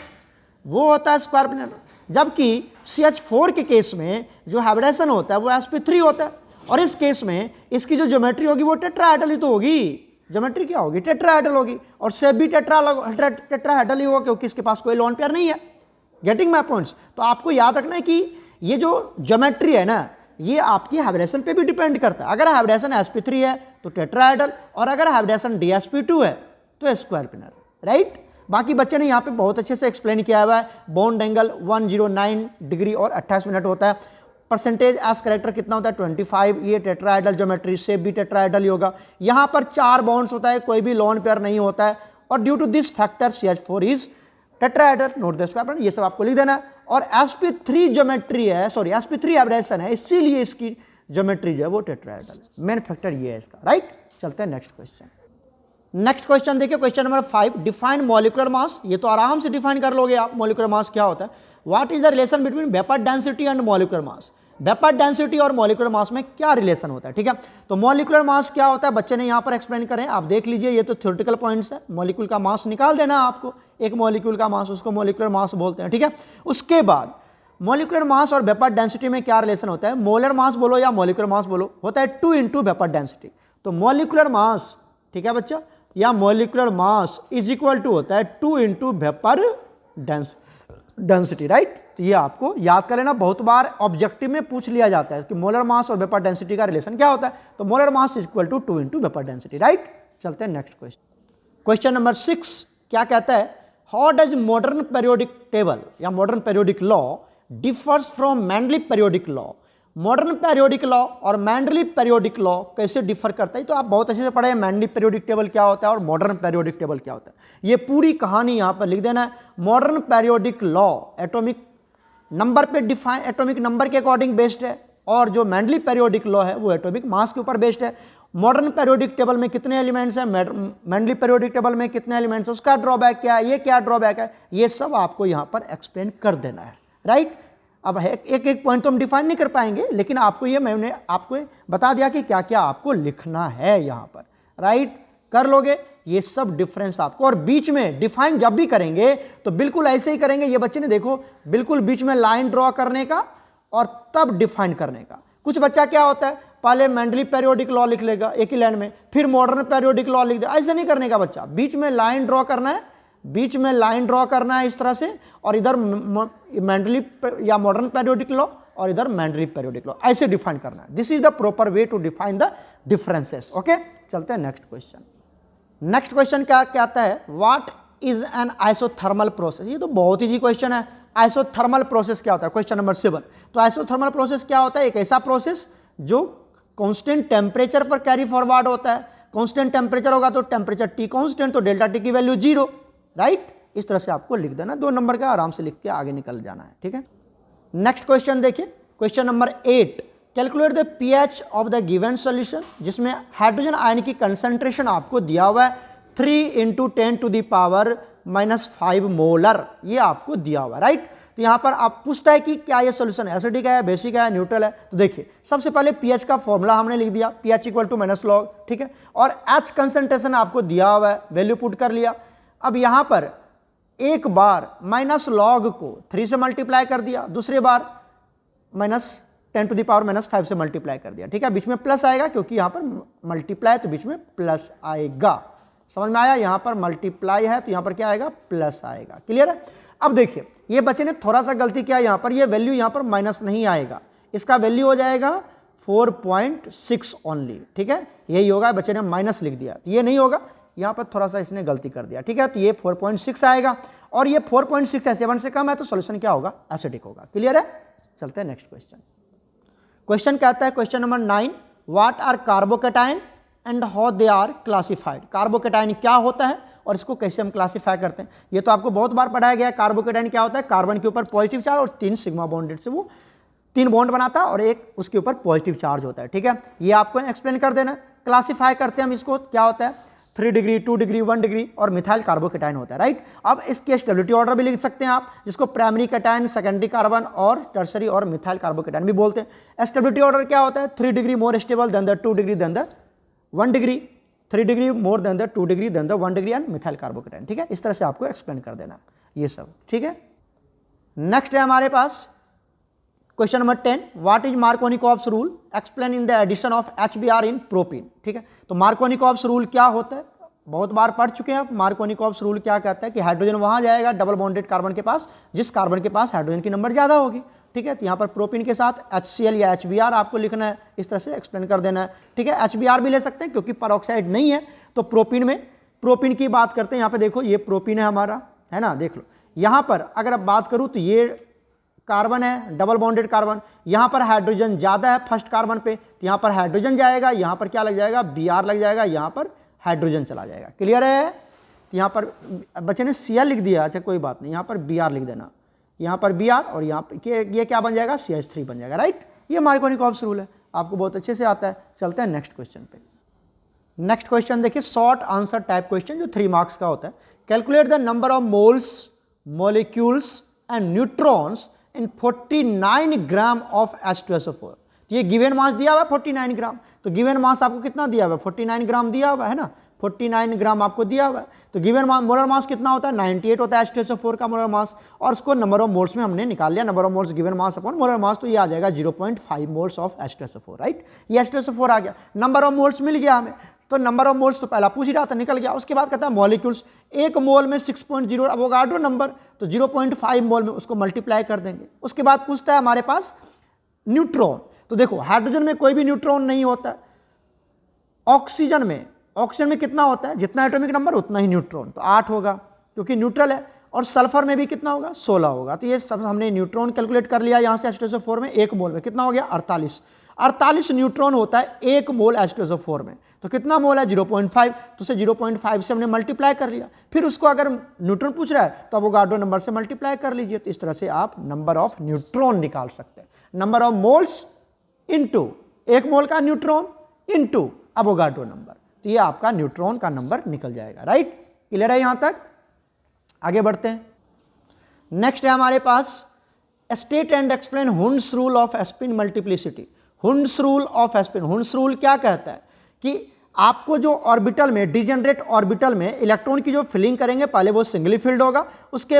वो होता है स्क्वायर प्लेनर। जबकि CH4 के केस में जो हाइब्रिडेशन होता है वो sp3 होता है, और इस केस में इसकी जो ज्योमेट्री होगी वो टेट्राहेड्रल ही तो होगी। ज्योमेट्री क्या होगी, टेट्राहेड्रल होगी, और शेप भी टेट्राहेड्रल ही होगा क्योंकि इसके पास कोई लोन पेयर नहीं है। Getting my points. तो आपको याद रखना है कि ये जो ज्योमेट्री है ना, ये आपकी हाइब्रिडेशन पे भी डिपेंड करता है। अगर हाइब्रिडेशन sp3 है तो टेट्राहेड्रल, और अगर हाइब्रिडेशन dsp2 है तो स्क्वायर प्लेनर, राइट। बाकी बच्चे ने यहाँ पे बहुत अच्छे से एक्सप्लेन किया हुआ है। बॉन्ड एंगल 109 डिग्री और 28 मिनट होता है। परसेंटेज एस करेक्टर कितना होता है 25। ये टेट्राहेड्रल ज्योमेट्री, शेप भी टेट्राहेड्रल ही होगा। यहाँ पर 4 बॉन्ड्स होता है, कोई भी लोन पेयर नहीं होता है, और due to this factor CH4 is tetrahedral, not the square planar, ये सब आपको लिख देना है। और sp3 ज्योमेट्री है, सॉरी sp3 हाइब्रिडेशन है, इसीलिए इसकी ज्योमेट्री जो है वो टेट्राहेड्रल है। मेन फैक्टर ये है इसका, राइट। चलते हैं नेक्स्ट क्वेश्चन। नेक्स्ट क्वेश्चन देखिए, question number 5, define molecular mass. ये तो आराम से डिफाइन कर लोगे आप, मॉलिक्यूलर मास क्या होता है। What is the relation between vapour density and molecular mass. Vapour density और मॉलिक्यूलर मास में क्या रिलेशन होता है, ठीक है। तो मॉलिक्यूलर मास क्या होता है बच्चे ने यहाँ पर एक्सप्लेन करें, आप देख लीजिए, ये तो थ्योरेटिकल पॉइंट्स है। मॉलिक्यूल का मास निकाल देना है आपको, एक मॉलिक्यूल का मास, उसको मॉलिक्यूलर मास बोलते हैं, ठीक है। उसके बाद मॉलिक्यूलर मास और वेपर डेंसिटी में क्या रिलेशन होता है, मोलर मास बोलो या मॉलिक्यूलर मास बोलो, होता है 2 इंटू वेपर डेंसिटी। तो मॉलिक्यूलर मास, ठीक है बच्चा, या molecular mass is equal to होता है 2 इंटू वेपर डेंसिटी, राइट। तो ये आपको याद कर लेना, बहुत बार ऑब्जेक्टिव में पूछ लिया जाता है कि मोलर मास और वेपर डेंसिटी का रिलेशन क्या होता है। तो molar mass is equal to 2 into vapour density, right. चलते हैं नेक्स्ट क्वेश्चन। क्वेश्चन नंबर 6 क्या कहता है, how does modern periodic table या modern periodic law differs from Mendeleev periodic law. Modern periodic law और मेंडलीव पेरियोडिक लॉ कैसे differ करता है, तो आप बहुत अच्छे से पढ़े हैं मेंडलीव पेरियोडिक टेबल क्या होता है और मॉडर्न पेरियोडिक टेबल क्या होता है। ये पूरी कहानी यहाँ पर लिख देना है। Modern periodic law atomic number पे डिफाइन, एटॉमिक नंबर के अकॉर्डिंग बेस्ड है, और जो मेंडलीव पेरियोडिक लॉ है वो एटॉमिक मास के ऊपर बेस्ड है। मॉडर्न पेरियोडिक टेबल में कितने एलिमेंट्स हैं, मेंडलीव पेरियोडिक टेबल में कितने एलिमेंट्स हैं, उसका ड्रॉबैक क्या है, ये क्या ड्रॉबैक है, ये सब आपको यहाँ पर एक्सप्लेन कर देना है, राइट। अब एक एक पॉइंट तो हम डिफाइन नहीं कर पाएंगे, लेकिन आपको ये मैंने आपको बता दिया कि क्या क्या आपको लिखना है यहाँ पर, राइट। कर लोगे ये सब डिफरेंस आपको, और बीच में डिफाइन जब भी करेंगे तो बिल्कुल ऐसे ही करेंगे। ये बच्चे ने देखो बिल्कुल बीच में लाइन ड्रॉ करने का और तब डिफाइन करने का। कुछ बच्चा क्या होता है, पहले मेंडलीव पेरियोडिक लॉ लिख लेगा एक ही लाइन में, फिर मॉडर्न पेरियोडिक लॉ लिख दे, ऐसे नहीं करने का बच्चा। बीच में लाइन ड्रॉ करना है, बीच में लाइन ड्रॉ करना है इस तरह से, और इधर मेंडलीव या मॉडर्न पेरियोडिक लॉ और इधर मेंडलीव पेरियोडिक लॉ, ऐसे डिफाइन करना है। This is the proper way to define the differences, okay. चलते हैं नेक्स्ट क्वेश्चन। नेक्स्ट क्वेश्चन क्या कहता है, what is an isothermal process. ये तो बहुत ही क्वेश्चन है। आइसोथर्मल प्रोसेस क्या होता है, क्वेश्चन नंबर 7। तो आइसोथर्मल प्रोसेस क्या होता है, एक ऐसा प्रोसेस जो कांस्टेंट टेम्परेचर पर कैरी फॉरवर्ड होता है। कांस्टेंट टेम्परेचर होगा तो टेम्परेचर T कांस्टेंट, तो डेल्टा T की वैल्यू 0, राइट। इस तरह से आपको लिख देना, 2 नंबर का आराम से लिख के आगे निकल जाना है, ठीक है। नेक्स्ट क्वेश्चन देखिए, question number 8, calculate the pH of the given solution, जिसमें हाइड्रोजन आयन की कंसंट्रेशन आपको दिया हुआ है 3 into 10 to the power -5 molar, ये आपको दिया हुआ है, राइट। तो यहाँ पर आप पूछता है कि क्या ये सॉल्यूशन एसिडिक है, बेसिक है, न्यूट्रल है। तो देखिए सबसे पहले pH का फॉर्मूला हमने लिख दिया, pH इक्वल टू -log, ठीक है। और H कंसंट्रेशन आपको दिया हुआ है, वैल्यू पुट कर लिया। अब यहाँ पर एक बार -log को 3 से मल्टीप्लाई कर दिया, दूसरी बार -10 टू द पावर -5 से मल्टीप्लाई कर दिया, ठीक है। बीच में प्लस आएगा क्योंकि यहाँ पर मल्टीप्लाई तो बीच में प्लस आएगा, समझ में आया। यहाँ पर मल्टीप्लाई है तो यहाँ पर क्या आएगा, प्लस आएगा, क्लियर है। अब देखिए ये बच्चे ने थोड़ा सा गलती किया, यहाँ पर ये वैल्यू यहाँ पर माइनस नहीं आएगा, इसका वैल्यू हो जाएगा 4.6 ओनली, ठीक है, यही होगा, बच्चे ने माइनस लिख दिया, ये नहीं होगा, यहाँ पर थोड़ा सा इसने गलती कर दिया, ठीक है, तो ये 4.6 आएगा, और ये 4.6 है, 7 से कम है, तो सॉल्यूशन क्या होगा, एसिडिक होगा। क्लियर है, चलते हैं नेक्स्ट क्वेश्चन। क्वेश्चन कहता है, question number 9, what are carbocation and how they are classified. Carbocation क्या होता है और इसको कैसे हम क्लासिफाई करते हैं, ये तो आपको बहुत बार पढ़ाया गया है। कार्बोकेटाइन क्या होता है, कार्बन के ऊपर पॉजिटिव चार्ज और 3 सिग्मा बॉन्डेड से वो 3 बॉन्ड बनाता है और एक उसके ऊपर पॉजिटिव चार्ज होता है, ठीक है, ये आपको एक्सप्लेन कर देना। क्लासिफाई करते हैं हम इसको, क्या होता है, 3 डिग्री, 2 डिग्री, 1 डिग्री, और मिथाइल कार्बोकेटाइन होता है, राइट। अब इसके स्टेबिलिटी ऑर्डर भी लिख सकते हैं आप, जिसको प्राइमरी कैटायन, सेकेंडरी कार्बन और टर्सरी और मिथाइल कार्बोकेटाइन भी बोलते हैं। स्टेबिलिटी ऑर्डर क्या होता है, 3 degree more stable than the 2 degree than the 1 degree, 3 degree more than the 2 degree than the 1 degree and methyl carbocation, ठीक है, इस तरह से आपको एक्सप्लेन कर देना ये सब, ठीक है। नेक्स्ट है हमारे पास question number 10, what is Markovnikov's rule, explain in the addition of HBr in propene, ठीक है। तो मार्कोनिकॉव्स रूल क्या होता है, बहुत बार पढ़ चुके हैं आप। मार्कोनिकॉव्स रूल क्या कहता है कि हाइड्रोजन वहां जाएगा डबल बॉन्डेड कार्बन के पास जिस कार्बन के पास हाइड्रोजन की नंबर ज्यादा होगी, ठीक है, तो यहाँ पर प्रोपीन के साथ HCl या HBr आपको लिखना है, इस तरह से एक्सप्लेन कर देना है, ठीक है। HBr भी ले सकते हैं क्योंकि परऑक्साइड नहीं है, तो प्रोपीन में प्रोपीन की बात करते हैं। यहाँ पे देखो ये प्रोपीन है हमारा, है ना, देख लो यहाँ पर अगर अब बात करूँ तो ये कार्बन है डबल बॉन्डेड कार्बन, यहाँ पर हाइड्रोजन ज़्यादा है फर्स्ट कार्बन पे, तो यहाँ पर हाइड्रोजन जाएगा, यहाँ पर क्या लग जाएगा, Br लग जाएगा, यहाँ पर हाइड्रोजन चला जाएगा। क्लियर है, तो यहाँ पर बच्चे ने Cl लिख दिया, अच्छा कोई बात नहीं, यहाँ पर Br लिख देना, यहाँ पर Br और यहाँ पर ये क्या बन जाएगा, CH3 बन जाएगा, राइट। ये मार्कोनिकॉव्स रूल है, आपको बहुत अच्छे से आता है। चलते हैं नेक्स्ट क्वेश्चन पे। नेक्स्ट क्वेश्चन देखिए, शॉर्ट आंसर टाइप क्वेश्चन जो 3 मार्क्स का होता है। Calculate the number of moles, molecules and neutrons in 49 gram of H2SO4। ये गिवन मास दिया हुआ है 49 ग्राम, तो गिवन मास आपको कितना दिया हुआ है, 49 ग्राम दिया हुआ है ना, 49 ग्राम आपको दिया हुआ है, तो गिवन मोलर मास कितना होता है, 98 होता है H2SO4 का मोलर मास, और उसको नंबर ऑफ मोल्स में हमने निकाल लिया, number of moles given mass upon molar mass, तो ये आ जाएगा 0.5 मोल्स ऑफ H2SO4, राइट। ये H2SO4 आ गया, नंबर ऑफ मोल्स मिल गया हमें, तो नंबर ऑफ मोल्स तो पहला पूछ ही रहा था, निकल गया। उसके बाद कहता है मॉलिक्यूल्स, एक मोल में 6.0 अवोगाड्रो नंबर, तो 0.5 मोल में उसको मल्टीप्लाई कर देंगे। उसके बाद पूछता है हमारे पास न्यूट्रॉन, तो देखो हाइड्रोजन में कोई भी न्यूट्रॉन नहीं होता है, ऑक्सीजन में कितना होता है, जितना एटॉमिक नंबर उतना ही न्यूट्रॉन, तो 8 होगा क्योंकि न्यूट्रल है, और सल्फर में भी कितना होगा, 16 होगा। तो ये सब हमने न्यूट्रॉन कैलकुलेट कर लिया, यहाँ से H2SO4 में एक मोल में कितना हो गया, 48 न्यूट्रॉन होता है एक मोल H2SO4 में, तो कितना मोल है, 0.5, तो उसे 0.5 से हमने मल्टीप्लाई कर लिया। फिर उसको अगर न्यूट्रॉन पूछ रहा है तो अवोगाड्रो नंबर से मल्टीप्लाई कर लीजिए, तो इस तरह से आप नंबर ऑफ न्यूट्रॉन निकाल सकते हैं, नंबर ऑफ मोल्स इनटू एक मोल का न्यूट्रॉन इनटू अवोगाड्रो नंबर, तो ये आपका न्यूट्रॉन का नंबर निकल जाएगा, राइट। क्लियर है यहां तक, आगे बढ़ते हैं। नेक्स्ट है हमारे पास, state and explain Hund's rule of spin multiplicity. Hund's rule of spin, Hund's rule क्या कहता है कि आपको जो ऑर्बिटल में, डिजेनरेट ऑर्बिटल में इलेक्ट्रॉन की जो फिलिंग करेंगे, पहले वो सिंगली फील्ड होगा, उसके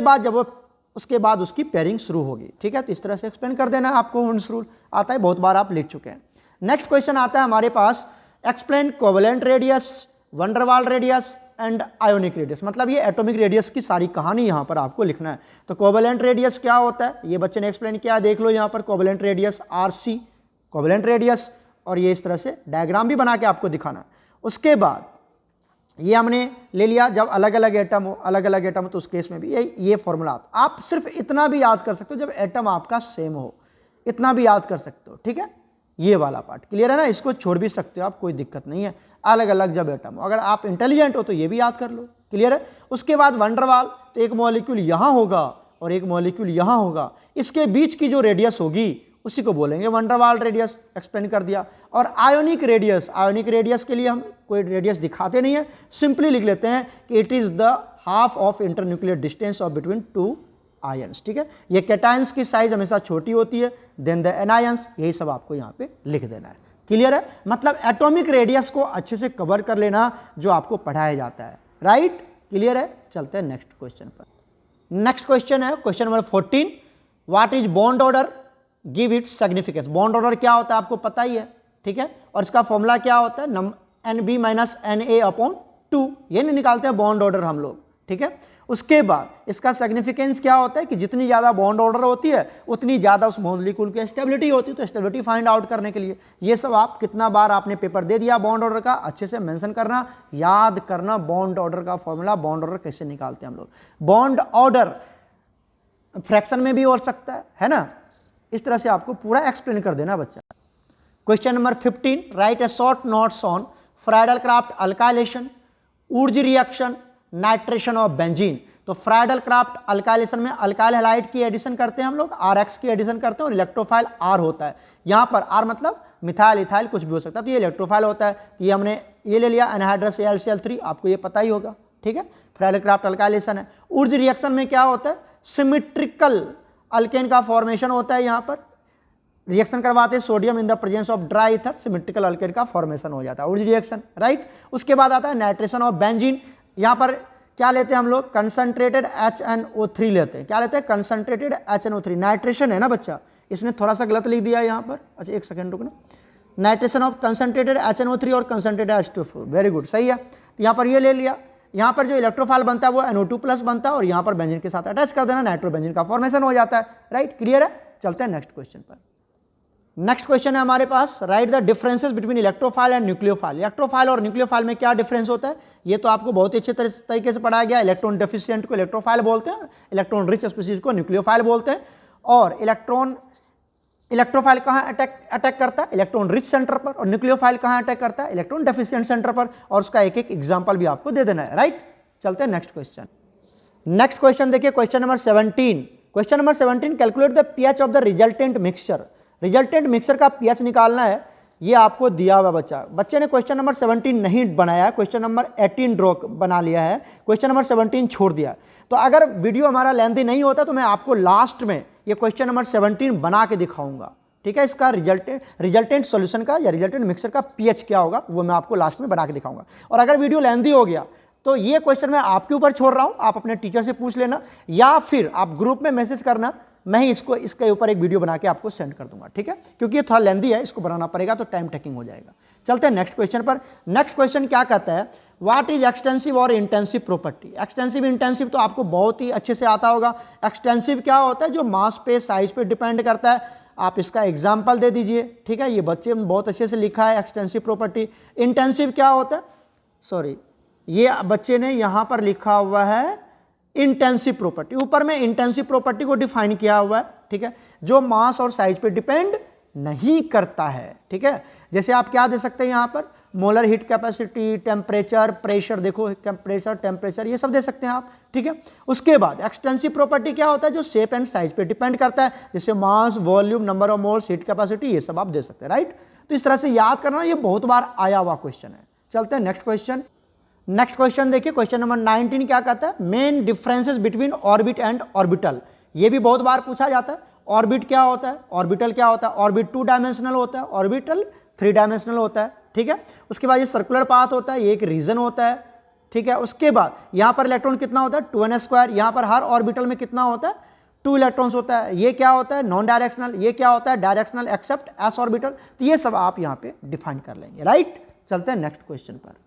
बाद उसकी पेयरिंग शुरू होगी, ठीक है, तो इस तरह से एक्सप्लेन कर देना है आपको। हुंड्स रूल आता है, बहुत बार आप लिख चुके हैं। नेक्स्ट क्वेश्चन आता है हमारे पास, explain covalent radius, van der Waals radius and ionic radius, मतलब ये एटॉमिक रेडियस की सारी कहानी यहाँ पर आपको लिखना है। तो कोवेलेंट रेडियस क्या होता है, ये बच्चे ने एक्सप्लेन किया, देख लो यहाँ पर covalent radius RC covalent radius, और ये इस तरह से डायग्राम भी बना के आपको दिखाना है। उसके बाद ये हमने ले लिया, जब अलग अलग एटम हो तो उस केस में भी ये फॉर्मूला आप सिर्फ इतना भी याद कर सकते हो, जब एटम आपका सेम हो, इतना भी याद कर सकते हो, ठीक है, ये वाला पार्ट क्लियर है ना, इसको छोड़ भी सकते हो आप, कोई दिक्कत नहीं है, अलग अलग जब एटम हो, अगर आप इंटेलिजेंट हो तो ये भी याद कर लो, क्लियर है। उसके बाद वंडरवाल, तो एक मॉलिक्यूल यहाँ होगा और एक मॉलिक्यूल यहाँ होगा, इसके बीच की जो रेडियस होगी उसी को बोलेंगे वंडरवाल रेडियस, एक्सप्लेन कर दिया। और आयोनिक रेडियस के लिए हम कोई रेडियस दिखाते नहीं है, सिंपली लिख लेते हैं कि it is the half of internuclear distance of between 2 ions, ठीक है। ये कैटायंस की साइज हमेशा छोटी होती है देन द एनायंस, यही सब आपको यहाँ पे लिख देना है, क्लियर है। मतलब एटॉमिक रेडियस को अच्छे से कवर कर लेना जो आपको पढ़ाया जाता है, राइट, क्लियर है। चलते हैं नेक्स्ट क्वेश्चन पर। नेक्स्ट क्वेश्चन है question number 14, what is bond order, give its significance. Bond order क्या होता है आपको पता ही है, ठीक है, और इसका फॉर्मूला क्या होता है, NB - NA/2, ये नहीं निकालते हैं बॉन्ड ऑर्डर हम लोग, ठीक ठीक है। उसके बाद इसका सिग्निफिकेंस क्या होता है कि जितनी ज़्यादा बॉन्ड ऑर्डर होती है उतनी ज़्यादा उस मॉलिक्यूल की स्टेबिलिटी होती है। तो स्टेबिलिटी फाइंड आउट करने के लिए ये सब आप कितना बार आपने पेपर दे दिया बॉन्ड ऑर्डर का, अच्छे से मेंशन करना, याद करना बॉन्ड ऑर्डर का फॉर्मूला, बॉन्ड ऑर्डर कैसे निकालते हैं हम लोग। बॉन्ड ऑर्डर फ्रैक्शन में भी हो सकता है ना, इस तरह से आपको पूरा एक्सप्लेन कर देना बच्चा। Question number 15, right A short notes on Friedl-craft alkylation, Urja reaction, nitration of benzene. तो फ्राइडल-क्राफ्ट अल्काइलेशन में अल्काइल हैलाइड की एडिशन करते हैं हम लोग, RX की एडिशन करते हैं और इलेक्ट्रोफाइल R होता है। यहाँ पर R मतलब मिथाइल इथाइल कुछ भी हो सकता है, तो ये इलेक्ट्रोफाइल होता है। तो ये हमने ये ले लिया एनहाइड्रस AlCl3, आपको ये पता ही होगा, ठीक है। फ्राइडल-क्राफ्ट अल्काइलेशन है। उर्ज रिएक्शन में क्या होता है, सिमेट्रिकल अल्केन का फॉर्मेशन होता है। यहाँ पर रिएक्शन करवाते हैं sodium in the presence of dry ether, symmetrical alkane का फॉर्मेशन हो जाता है उर्ज रिएक्शन, राइट। उसके बाद आता है नाइट्रेशन ऑफ बेंजीन। यहाँ पर क्या लेते हैं हम लोग, कंसंट्रेटेड HNO3 लेते हैं। क्या लेते हैं, कंसंट्रेटेड HNO3। नाइट्रेशन है ना बच्चा, इसने थोड़ा सा गलत लिख दिया यहाँ पर, अच्छा एक सेकंड रुकना। नाइट्रेशन ऑफ कंसंट्रेटेड HNO3 और कंसंट्रेटेड H2O, वेरी गुड, सही है। तो यहाँ पर ये ले लिया। यहाँ पर जो इलेक्ट्रोफाइल बनता है वो NO2+ बनता है और यहाँ पर बेंजीन के साथ अटैच कर देना, नाइट्रोबेंजीन का फॉर्मेशन हो जाता है, राइट। क्लियर है, चलते हैं नेक्स्ट क्वेश्चन पर। नेक्स्ट क्वेश्चन है हमारे पास, write the differences between electrophile and nucleophile. Electrophile और न्यूक्लियोफाइल में क्या डिफरेंस होता है, ये तो आपको बहुत ही अच्छे तरीके से पढ़ाया गया। इलेक्ट्रॉन डेफिशिएंट को इलेक्ट्रोफाइल बोलते हैं, इलेक्ट्रॉन रिच स्पीसीज को न्यूक्लियोफाइल बोलते हैं। और इलेक्ट्रोफाइल कहाँ अटैक करता है, इलेक्ट्रॉन रिच सेंटर पर, और न्यूक्लियोफाइल कहाँ अटैक करता है, इलेक्ट्रॉन डेफिशिएंट सेंटर पर। और उसका एक एक एग्जाम्पल भी आपको दे देना है, राइट। चलते हैं नेक्स्ट क्वेश्चन। नेक्स्ट क्वेश्चन देखिए, question number 17। Question number 17, calculate the pH of the resultant mixture. Resultant mixture का पीएच निकालना है, ये आपको दिया हुआ बच्चे ने क्वेश्चन नंबर 17 नहीं बनाया, क्वेश्चन नंबर 18 ड्रॉ बना लिया है, क्वेश्चन नंबर 17 छोड़ दिया। तो अगर वीडियो हमारा लेंथी नहीं होता तो मैं आपको लास्ट में ये क्वेश्चन नंबर 17 बना के दिखाऊंगा, ठीक है। इसका रिजल्टेंट सॉल्यूशन का या रिजल्टेंट मिक्सचर का पीएच क्या होगा वो मैं आपको लास्ट में बना के दिखाऊंगा। और अगर वीडियो लेंथी हो गया तो ये क्वेश्चन मैं आपके ऊपर छोड़ रहा हूं, आप अपने टीचर से पूछ लेना या फिर आप ग्रुप में मैसेज करना, मैं ही इसके ऊपर एक वीडियो बना के आपको सेंड कर दूंगा, ठीक है। क्योंकि ये थोड़ा लेंथी है, इसको बनाना पड़ेगा तो टाइम टेकिंग हो जाएगा। चलते हैं नेक्स्ट क्वेश्चन पर। नेक्स्ट क्वेश्चन क्या कहता है, व्हाट इज एक्सटेंसिव और इंटेंसिव प्रॉपर्टी। एक्सटेंसिव इंटेंसिव तो आपको बहुत ही अच्छे से आता होगा। एक्सटेंसिव क्या होता है, जो मास पे साइज पे डिपेंड करता है। आप इसका एग्जाम्पल दे दीजिए, ठीक है। ये बच्चे में बहुत अच्छे से लिखा है एक्सटेंसिव प्रॉपर्टी। इंटेंसिव क्या होता है, सॉरी ये बच्चे ने यहाँ पर लिखा हुआ है इंटेंसिव प्रॉपर्टी, ऊपर में इंटेंसिव प्रॉपर्टी को डिफाइन किया हुआ है, ठीक है, जो मास और साइज पे डिपेंड नहीं करता है, ठीक है। जैसे आप क्या दे सकते हैं यहाँ पर, molar heat capacity, temperature, pressure, देखो प्रेशर, टेम्परेचर, ये सब दे सकते हैं आप, ठीक है। उसके बाद एक्सटेंसिव प्रॉपर्टी क्या होता है, जो शेप एंड साइज पे डिपेंड करता है, जैसे mass, volume, number of moles, heat capacity, ये सब आप दे सकते हैं, राइट। तो इस तरह से याद करना, ये बहुत बार आया हुआ क्वेश्चन है। चलते हैं नेक्स्ट क्वेश्चन। नेक्स्ट क्वेश्चन देखिए, क्वेश्चन नंबर 19 क्या कहता है, main differences between orbit and orbital. ये भी बहुत बार पूछा जाता है। ऑर्बिट क्या होता है, ऑर्बिटल क्या होता है। ऑर्बिट 2 डायमेंशनल होता है, ऑर्बिटल 3 डायमेंशनल होता है, ठीक है। उसके बाद ये सर्कुलर पाथ होता है, ये एक रीजन होता है, ठीक है। उसके बाद यहाँ पर इलेक्ट्रॉन कितना होता है, 2n²। यहाँ पर हर ऑर्बिटल में कितना होता है, 2 इलेक्ट्रॉन्स होता है। ये क्या होता है, नॉन डायरेक्शनल। ये क्या होता है, डायरेक्शनल एक्सेप्ट s ऑर्बिटल। तो ये सब आप यहाँ पे डिफाइन कर लेंगे, राइट। चलते हैं नेक्स्ट क्वेश्चन पर।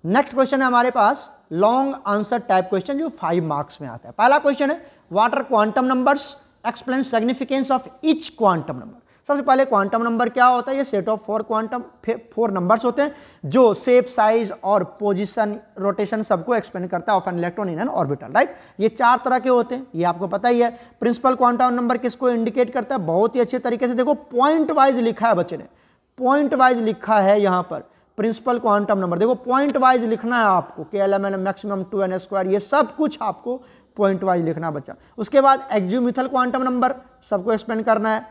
नेक्स्ट क्वेश्चन है हमारे पास लॉन्ग आंसर टाइप क्वेश्चन, जो 5 मार्क्स में आता है। पहला क्वेश्चन है, what are quantum numbers, explain significance of each quantum number. सबसे पहले क्वांटम नंबर क्या होता है, ये सेट ऑफ 4 नंबर्स होते हैं जो शेप, साइज और पोजीशन, रोटेशन सबको एक्सप्लेन करता है of an electron in an orbital, right. ये 4 तरह के होते हैं, ये आपको पता ही है। प्रिंसिपल क्वांटम नंबर किसको इंडिकेट करता है, बहुत ही अच्छे तरीके से देखो, पॉइंट वाइज लिखा है बच्चे ने, पॉइंट वाइज लिखा है यहाँ पर प्रिंसिपल क्वांटम नंबर। देखो पॉइंट वाइज लिखना है आपको, KLMN, मैक्सिमम 2n², ये सब कुछ आपको पॉइंट वाइज लिखना बच्चा। उसके बाद एक्जियोमेथल क्वांटम नंबर सबको एक्सप्लेन करना है,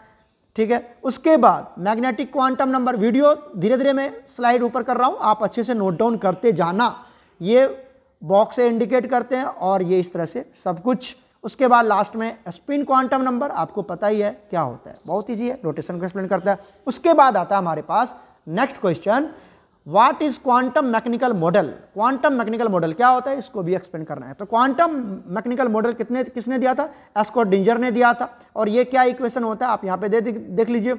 ठीक है। उसके बाद मैग्नेटिक क्वांटम नंबर, वीडियो धीरे धीरे मैं स्लाइड ऊपर कर रहा हूँ, आप अच्छे से नोट डाउन करते जाना। ये बॉक्स से इंडिकेट करते हैं और ये इस तरह से सब कुछ। उसके बाद लास्ट में स्पिन क्वांटम नंबर, आपको पता ही है क्या होता है, बहुत ईजी है, रोटेशन को एक्सप्लेन करता है। उसके बाद आता है हमारे पास next question, what is quantum mechanical model. Quantum mechanical model क्या होता है, इसको भी एक्सप्लेन करना है। तो क्वांटम मैकेनिकल मॉडल किसने दिया था, स्कॉडिंजर ने दिया था। और ये क्या इक्वेशन होता है, आप यहाँ पे देख लीजिए,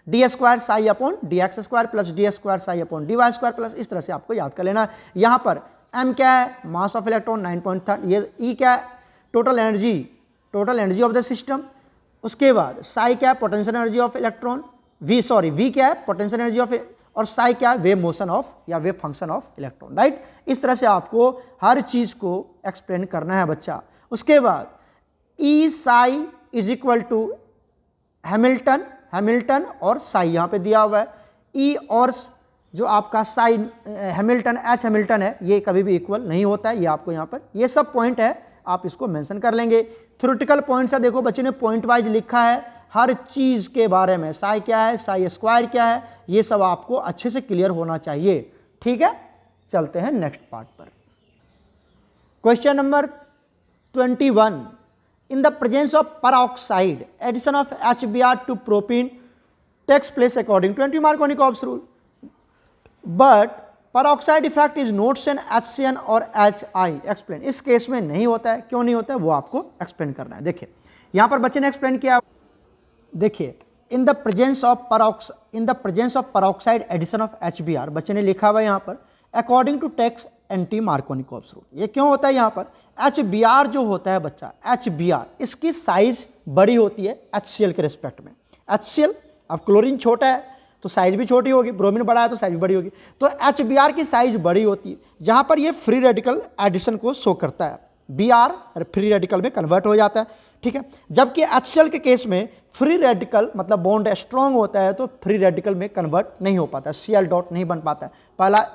d² psi upon dx² plus d² psi upon dy² plus, इस तरह से आपको याद कर लेना है। यहाँ पर m क्या है, मास ऑफ इलेक्ट्रॉन 9.3, ये E क्या है, total energy of the system. उसके बाद साई क्या है, potential energy of electron, V क्या है, पोटेंशियल एनर्जी ऑफ, और साई क्या है, वेव मोशन ऑफ या wave function of electron, right. इस तरह से आपको हर चीज को एक्सप्लेन करना है बच्चा। उसके बाद E psi is equal to Hamilton और साई यहाँ पे दिया हुआ है। E और जो आपका साई हैमिल्टन H हैमिल्टन है, ये कभी भी इक्वल नहीं होता है, ये आपको यहाँ पर ये सब पॉइंट है, आप इसको मेंशन कर लेंगे। थ्योरेटिकल पॉइंट्स है, देखो बच्चे ने पॉइंट वाइज लिखा है हर चीज के बारे में, साई क्या है, साई स्क्वायर क्या है, ये सब आपको अच्छे से क्लियर होना चाहिए, ठीक है। चलते हैं नेक्स्ट पार्ट पर। Question number 21, in the presence of peroxide addition of HBr to propene takes place according 20 Markovnikov's rule, but peroxide effect is not seen HCN और HI, एक्सप्लेन। इस केस में नहीं होता है, क्यों नहीं होता है वो आपको एक्सप्लेन करना है। देखिए यहां पर बच्चे ने एक्सप्लेन किया, देखिए in the presence of peroxide addition of HBr, बच्चे ने लिखा हुआ यहां पर according to takes anti Markovnikov's rule. ये क्यों होता है, यहां पर HBr जो होता है बच्चा, HBr इसकी साइज बड़ी होती है HCl के रिस्पेक्ट में। HCl, अब क्लोरीन छोटा है तो साइज भी छोटी होगी, ब्रोमीन बड़ा है तो साइज भी बड़ी होगी, तो HBr की साइज बड़ी होती है, जहां पर ये फ्री रेडिकल एडिशन को शो करता है, Br फ्री रेडिकल में कन्वर्ट हो जाता है, ठीक है। जबकि HCl के केस में फ्री रेडिकल मतलब बॉन्ड स्ट्रॉन्ग होता है तो फ्री रेडिकल में कन्वर्ट नहीं हो पाता, Cl डॉट नहीं बन पाता है। पहला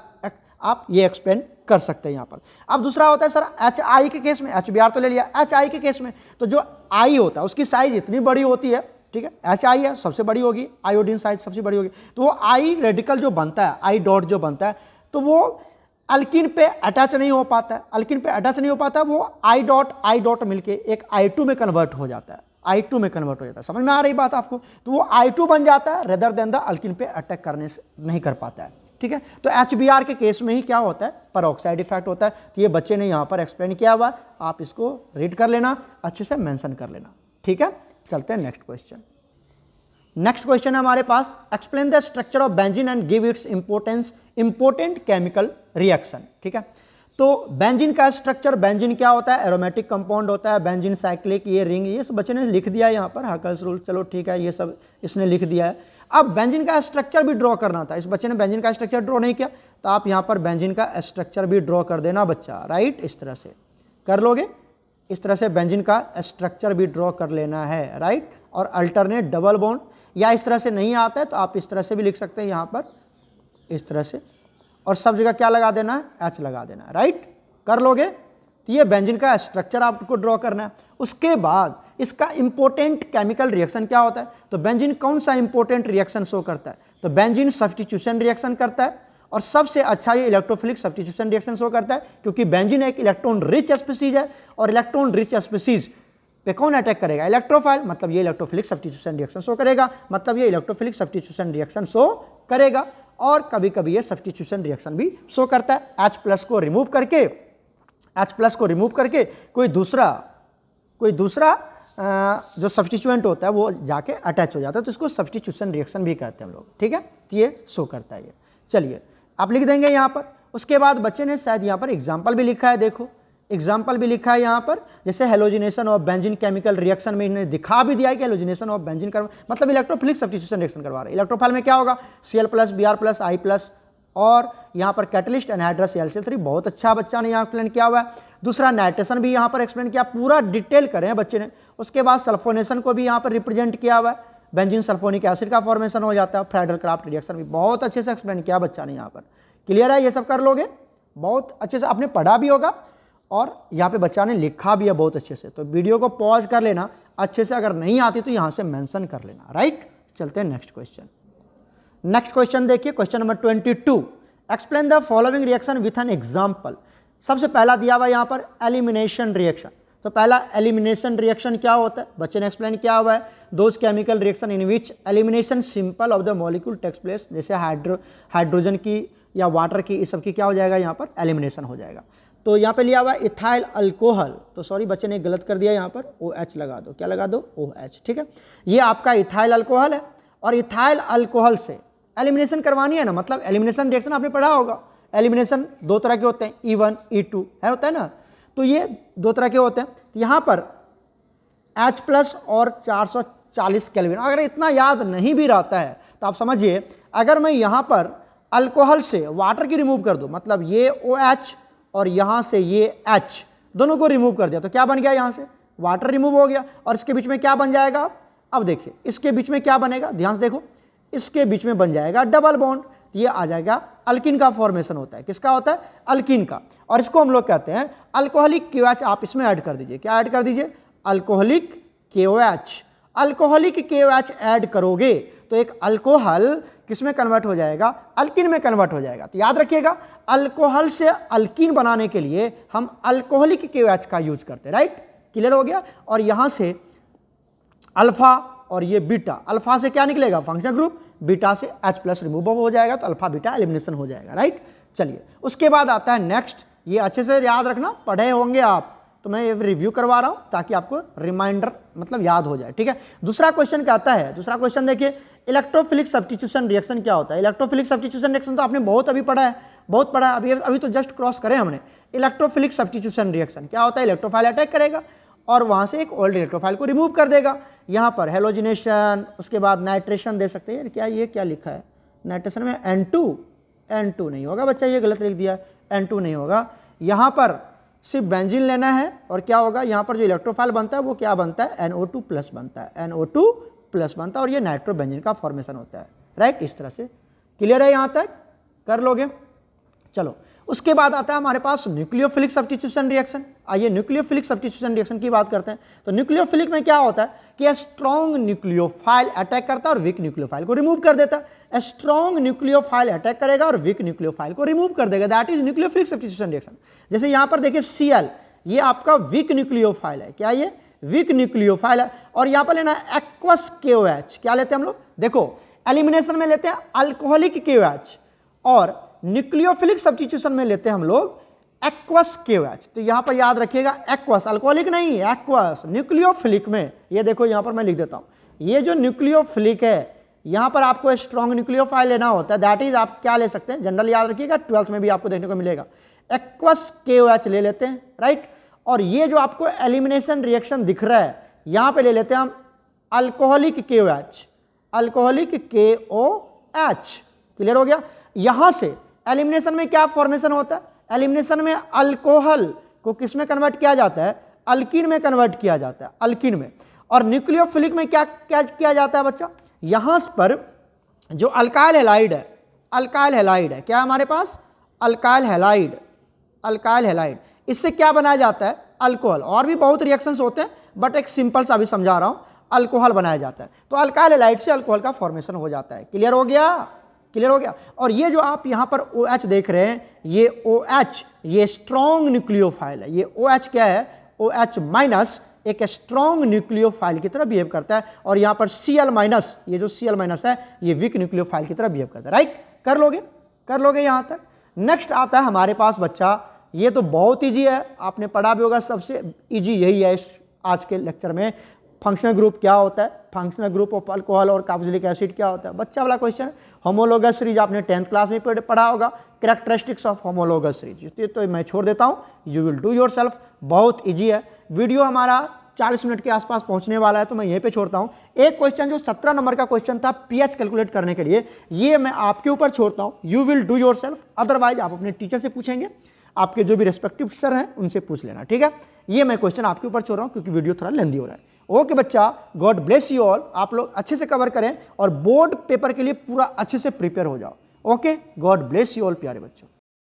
आप ये एक्सप्लेन कर सकते हैं यहाँ पर। अब दूसरा होता है सर HI के केस में, HBr तो ले लिया, HI के केस में तो जो I होता है उसकी साइज इतनी बड़ी होती है, ठीक है, HI है सबसे बड़ी होगी, आयोडीन साइज सबसे बड़ी होगी, तो वो I रेडिकल जो बनता है, I डॉट जो बनता है, तो वो अल्किन पे अटैच नहीं हो पाता है, अल्किन पे अटैच नहीं हो पाता, वो I डॉट मिलके एक I2 में कन्वर्ट हो जाता है, I2 में कन्वर्ट हो जाता है। समझ में आ रही बात आपको, तो वो I2 बन जाता है रेदर देन द अल्किन पे अटैक करने से नहीं कर पाता है, ठीक है। तो HBr के केस में ही क्या होता है, peroxide इफेक्ट होता है। तो ये बच्चे ने यहाँ पर एक्सप्लेन किया हुआ, आप इसको रीड कर लेना, अच्छे से मेंशन कर लेना, ठीक है। चलते हैं नेक्स्ट क्वेश्चन। नेक्स्ट क्वेश्चन है हमारे पास, explain the structure of benzene and give its important chemical reaction, ठीक है। तो बेंजीन का स्ट्रक्चर, बेंजीन क्या होता है, एरोमेटिक कंपाउंड होता है, बेंजीन साइक्लिक, ये रिंग, ये सब बच्चे ने लिख दिया है यहाँ पर, हाकल्स रूल, चलो ठीक है, ये सब इसने लिख दिया है। अब बेंजीन का स्ट्रक्चर भी ड्रॉ करना था, इस बच्चे ने बेंजीन का स्ट्रक्चर ड्रॉ नहीं किया, तो आप यहाँ पर बेंजीन का स्ट्रक्चर भी ड्रॉ कर देना बच्चा, राइट, इस तरह से कर लोगे, इस तरह से बेंजीन का स्ट्रक्चर भी ड्रॉ कर लेना है, राइट। और अल्टरनेट डबल बॉन्ड, या इस तरह से नहीं आता है तो आप इस तरह से भी लिख सकते हैं यहाँ पर, इस तरह से, और सब जगह क्या लगा देना है, H लगा देना है, राइट, कर लोगे। तो ये बेंजीन का स्ट्रक्चर आपको ड्रॉ करना है। उसके बाद इसका इंपॉर्टेंट केमिकल रिएक्शन क्या होता है, तो बेंजीन कौन सा इंपॉर्टेंट रिएक्शन शो करता है, तो बेंजीन सब्स्टिट्यूशन रिएक्शन करता है, और सबसे अच्छा ये इलेक्ट्रोफिलिक सब्स्टिट्यूशन रिएक्शन शो करता है, क्योंकि बेंजीन एक इलेक्ट्रॉन रिच स्पीसीज है, और इलेक्ट्रॉन रिच स्पीसीज पे कौन अटैक करेगा, इलेक्ट्रोफाइल, मतलब ये इलेक्ट्रोफिलिक सब्स्टिट्यूशन रिएक्शन शो करेगा, मतलब ये इलेक्ट्रोफिलिक सब्स्टिट्यूशन रिएक्शन शो करेगा। और कभी कभी ये सब्स्टिट्यूशन रिएक्शन भी शो करता है, H+ को रिमूव करके कोई दूसरा जो सब्स्टिट्यूएंट होता है वो जाके अटैच हो जाता है, तो इसको सब्स्टिट्यूशन रिएक्शन भी कहते हैं हम लोग, ठीक है। तो ये शो करता है ये, चलिए आप लिख देंगे यहाँ पर। उसके बाद बच्चे ने शायद यहाँ पर एग्जाम्पल भी लिखा है, देखो एग्जाम्पल भी लिखा है यहाँ पर, जैसे halogenation of benzene chemical reaction में इन्हें दिखा भी दिया है कि हेलोजिनेशन ऑफ बेंजीन का मतलब इलेक्ट्रोफिलिक सब्स्टिट्यूशन रिएक्शन करवा रहे हैं। इलेक्ट्रोफाइल में क्या होगा, Cl+, Br+, I+, और यहाँ पर कैटलिस्ट एनहाइड्रस Cl3, बहुत अच्छा बच्चा ने यहाँ एक्सप्लेन किया हुआ है। दूसरा नाइट्रेशन भी यहाँ पर एक्सप्लेन किया, पूरा डिटेल करें बच्चे ने। उसके बाद सल्फोनेशन को भी यहाँ पर रिप्रेजेंट किया हुआ है, बेंजीन सल्फोनिक एसिड का फॉर्मेशन हो जाता है, फ्राइडल क्राफ्ट रिएक्शन भी बहुत अच्छे से एक्सप्लेन किया बच्चा ने यहाँ पर। क्लियर है, ये सब कर लोगे, बहुत अच्छे से आपने पढ़ा भी होगा, और यहाँ पे बच्चा ने लिखा भी है बहुत अच्छे से। तो वीडियो को पॉज कर लेना अच्छे से, अगर नहीं आती तो यहाँ से मेंशन कर लेना, राइट। चलते हैं नेक्स्ट क्वेश्चन। नेक्स्ट क्वेश्चन देखिए, question number 22, explain the following reaction with an example. सबसे पहला दिया हुआ यहाँ पर एलिमिनेशन रिएक्शन। तो पहला एलिमिनेशन रिएक्शन क्या होता है, बच्चे ने एक्सप्लेन किया हुआ है, those chemical reaction in which elimination simple of the molecule takes place, जैसे हाइड्रोजन की या वाटर की, इस सब की क्या हो जाएगा, यहाँ पर एलिमिनेशन हो जाएगा। तो यहाँ पे लिया हुआ है इथाइल अल्कोहल, तो सॉरी बच्चे ने गलत कर दिया, यहाँ पर OH लगा दो, क्या लगा दो, OH, ठीक है। ये आपका इथाइल अल्कोहल है, और इथाइल अल्कोहल से एलिमिनेशन करवानी है ना, मतलब एलिमिनेशन रिएक्शन आपने पढ़ा होगा, एलिमिनेशन दो तरह के होते हैं, E1 E2 है, होता है ना, तो ये दो तरह के होते हैं। तो यहाँ पर H प्लस और 440 केल्विन, अगर इतना याद नहीं भी रहता है तो आप समझिए, अगर मैं यहाँ पर अल्कोहल से वाटर की रिमूव कर दूँ, मतलब ये OH और यहाँ से ये H दोनों को रिमूव कर दिया, तो क्या बन गया, यहाँ से वाटर रिमूव हो गया, और इसके बीच में क्या बन जाएगा, अब देखिए इसके बीच में क्या बनेगा, ध्यान से देखो, इसके बीच में बन जाएगा डबल बॉन्ड, ये आ जाएगा अल्कीन का फॉर्मेशन होता है, किसका होता है, अल्कीन का, और इसको हम लोग कहते हैं अल्कोहलिक KOH। आप इसमें ऐड कर दीजिए, क्या ऐड कर दीजिए, alcoholic KOH। Alcoholic KOH add करोगे तो एक अल्कोहल किस में कन्वर्ट हो जाएगा, अल्कीन में कन्वर्ट हो जाएगा। तो याद रखिएगा, अल्कोहल से अल्कीन बनाने के लिए हम अल्कोहलिक KOH का यूज करते हैं, राइट, क्लियर हो गया। और यहां से अल्फा और ये बीटा, अल्फा से क्या निकलेगा, फंक्शनल ग्रुप, बीटा से H प्लस रिमूव हो जाएगा, तो अल्फा बीटा एलिमिनेशन हो जाएगा, राइट। चलिए उसके बाद आता है नेक्स्ट, ये अच्छे से याद रखना, पढ़े होंगे आप, तो मैं ये रिव्यू करवा रहा हूं ताकि आपको रिमाइंडर मतलब याद हो जाए, ठीक है। दूसरा क्वेश्चन क्या आता है, दूसरा क्वेश्चन देखिए, इलेक्ट्रोफिलिक सब्स्टिट्यूशन रिएक्शन क्या होता है। इलेक्ट्रोफिलिक सब्स्टिट्यूशन रिएक्शन तो आपने बहुत अभी पढ़ा है, बहुत पढ़ा है, अभी तो जस्ट क्रॉस करें हमने। इलेक्ट्रोफिलिक सब्स्टिट्यूशन रिएक्शन क्या होता है, इलेक्ट्रोफाइल अटैक करेगा और वहां से एक ओल्ड इलेक्ट्रोफाइल को रिमूव कर देगा। यहाँ पर हेलोजिनेशन, उसके बाद नाइट्रेशन दे सकते हैं, क्या ये क्या लिखा है, नाइट्रेशन में N2 नहीं होगा बच्चा, ये गलत लिख दिया, N2 नहीं होगा, यहाँ पर सिर्फ बेंजीन लेना है, और क्या होगा, यहाँ पर जो इलेक्ट्रोफाइल बनता है वो क्या बनता है, NO2 प्लस बनता है, NO2 प्लस बनता है, और ये नाइट्रोबेंजीन का फॉर्मेशन होता है, राइट। इस तरह से क्लियर है, यहाँ तक कर लोगे। चलो उसके बाद आता है हमारे पास न्यूक्लियोफिलिक सब्स्टिट्यूशन रिएक्शन। आइए न्यूक्लियोफिलिक सब्स्टिट्यूशन रिएक्शन की बात करते हैं। तो न्यूक्लियोफिलिक में क्या होता है कि स्ट्रॉन्ग न्यूक्लियोफाइल अटैक करता है और वीक न्यूक्लियोफाइल को रिमूव कर देता है। स्ट्रॉन्ग न्यूक्लियोफाइल अटैक करेगा और वीक न्यूक्लियोफाइल को रिमूव कर देगा, that is nucleophilic substitution reaction. जैसे यहाँ पर देखिए Cl, ये आपका वीक न्यूक्लियोफाइल है, क्या ये वीक न्यूक्लियोफाइल है, और यहाँ पर लेना है एक्वस KOH। क्या लेते हैं हम लोग, देखो एलिमिनेशन में लेते हैं अल्कोहलिक KOH और न्यूक्लियोफिलिक सब्स्टिट्यूशन में लेते हैं हम लोग एक्वस KOH। तो यहां पर याद रखिएगा एक्वस, अल्कोहलिक नहीं, एक्वस। न्यूक्लियोफिलिक में ये देखो, यहां पर मैं लिख देता हूं, ये जो न्यूक्लियोफिलिक है, यहां पर आपको स्ट्रॉन्ग न्यूक्लियोफाइल लेना होता है, दैट इज आप क्या ले सकते हैं, जनरल याद रखिएगा, 12th में भी आपको देखने को मिलेगा, एक्वस KOH ले लेते हैं, राइट। और ये जो आपको एलिमिनेशन रिएक्शन दिख रहा है, यहां पर ले लेते हैं हम alcoholic KOH, alcoholic KOH, clear हो गया। यहां से एलिमिनेशन में क्या फॉर्मेशन होता है, एलिमिनेशन में अल्कोहल को किस में कन्वर्ट किया जाता है, अल्कीन में कन्वर्ट किया जाता है, अल्कीन में। और न्यूक्लियोफिलिक में क्या क्या किया जाता है बच्चा, यहां पर जो अल्काइल हैलाइड है, अल्काइल हैलाइड है, क्या हमारे पास अल्काइल हैलाइड, अल्काइल हैलाइड, इससे क्या बनाया जाता है, अल्कोहल। और भी बहुत रिएक्शंस होते हैं बट एक सिंपल सा अभी समझा रहा हूं, अल्कोहल बनाया जाता है। तो अल्काइल हैलाइड से अल्कोहल का फॉर्मेशन हो जाता है, क्लियर हो गया, क्लियर हो गया। और ये जो आप यहां पर OH देख रहे हैं, ये OH ये स्ट्रॉन्ग न्यूक्लियोफाइल है, ये OH क्या है, OH माइनस एक स्ट्रॉन्ग न्यूक्लियोफाइल की तरह बिहेव करता है, और यहां पर Cl माइनस, ये जो Cl माइनस है ये वीक न्यूक्लियोफाइल की तरह बिहेव करता है, राइट। कर लोगे यहां तक। नेक्स्ट आता है हमारे पास बच्चा, ये तो बहुत ईजी है, आपने पढ़ा भी होगा, सबसे ईजी यही है इस आज के लेक्चर में। फंक्शनल ग्रुप क्या होता है, फंक्शनल ग्रुप ऑफ अल्कोहल और कार्बोक्सिलिक एसिड क्या होता है, बच्चा वाला क्वेश्चन। होमोलोगस सीरीज आपने 10th क्लास में पढ़ा होगा, कैरेक्टरिस्टिक्स ऑफ होमोलोगस सीरीज, तो मैं छोड़ देता हूं, यू विल डू योरसेल्फ, बहुत इजी है। वीडियो हमारा 40 मिनट के आसपास पहुंचने वाला है, तो मैं यहीं पे छोड़ता हूं। एक क्वेश्चन जो 17 नंबर का क्वेश्चन था पीएच कैलकुलेट करने के लिए, ये मैं आपके ऊपर छोड़ता हूं, you will do yourself, otherwise आप अपने टीचर से पूछेंगे, आपके जो भी रेस्पेक्टिव सर हैं उनसे पूछ लेना, ठीक है। ये मैं क्वेश्चन आपके ऊपर छोड़ रहा हूं क्योंकि वीडियो थोड़ा लेंदी हो रहा है। ओके बच्चा, गॉड ब्लेस यू ऑल, आप लोग अच्छे से कवर करें और बोर्ड पेपर के लिए पूरा अच्छे से प्रिपेयर हो जाओ। Okay, God bless you all प्यारे बच्चों।